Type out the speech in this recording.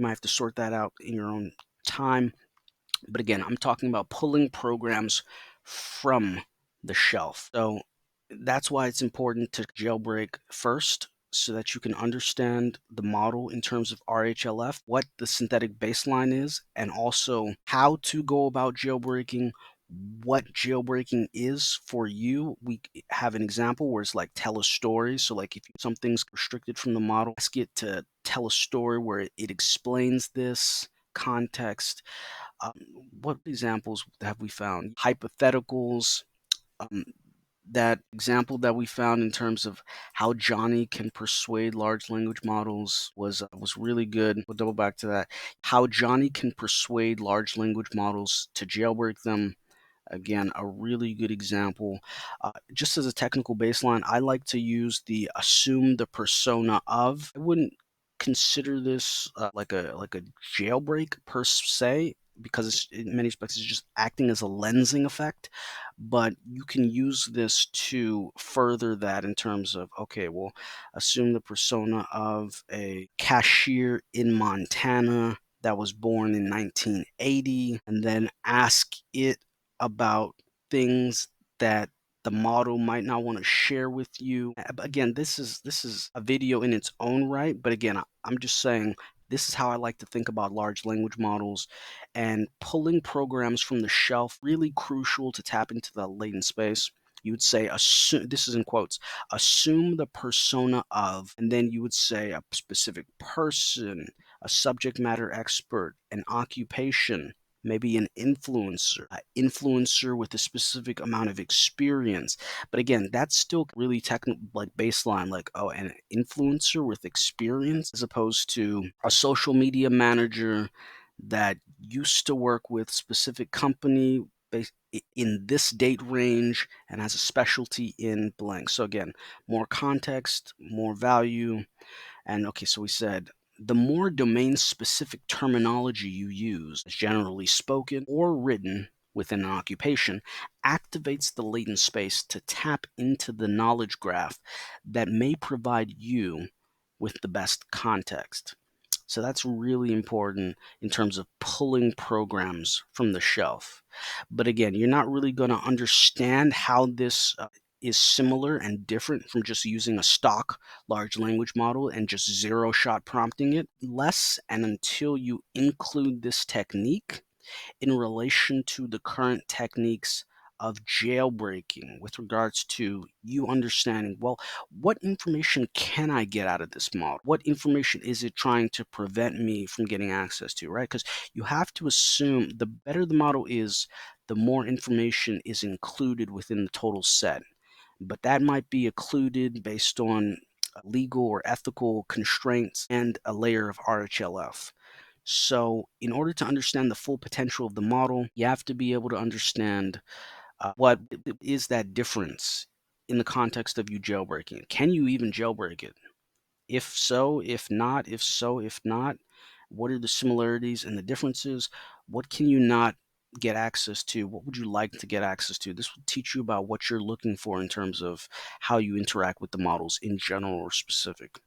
might have to sort that out in your own time. But again, I'm talking about pulling programs from the shelf. So that's why it's important to jailbreak first so that you can understand the model in terms of RHLF, what the synthetic baseline is, and also how to go about jailbreaking, what jailbreaking is for you. We have an example where it's like tell a story. So like if something's restricted from the model, ask it to tell a story where it explains this context. um, what examples have we found? Hypotheticals. Um, that example that we found in terms of how Johnny can persuade large language models was really good. We'll double back to that. How Johnny can persuade large language models to jailbreak them. Again, a really good example. Just as a technical baseline, I like to use the assume the persona of. I wouldn't consider this like a jailbreak per se, because in many respects it's just acting as a lensing effect. But you can use this to further that in terms of, okay, well, assume the persona of a cashier in Montana that was born in 1980, and then ask it about things that the model might not want to share with you. Again, this is a video in its own right, but again, I'm just saying this is how I like to think about large language models, and pulling programs from the shelf really crucial to tap into the latent space. You would say, assume, this is in quotes, assume the persona of, and then you would say a specific person, a subject matter expert, an occupation, maybe an influencer with a specific amount of experience. But again, that's still really technical, like baseline, like, oh, an influencer with experience, as opposed to a social media manager that used to work with specific company in this date range and has a specialty in blank. So again, more context, more value. And okay, so we said the more domain specific terminology you use, generally spoken or written within an occupation, activates the latent space to tap into the knowledge graph that may provide you with the best context. So that's really important in terms of pulling programs from the shelf. But again, you're not really going to understand how this is similar and different from just using a stock large language model and just zero shot prompting it, unless and until you include this technique in relation to the current techniques of jailbreaking with regards to you understanding, well, what information can I get out of this model? What information is it trying to prevent me from getting access to, right? Because you have to assume the better the model is, the more information is included within the total set. But that might be occluded based on legal or ethical constraints and a layer of RHLF. So, in order to understand the full potential of the model, you have to be able to understand what is that difference in the context of you jailbreaking it. Can you even jailbreak it? If so, if not, if so, if not, what are the similarities and the differences? What can you not get access to? What would you like to get access to? This will teach you about what you're looking for in terms of how you interact with the models in general or specific.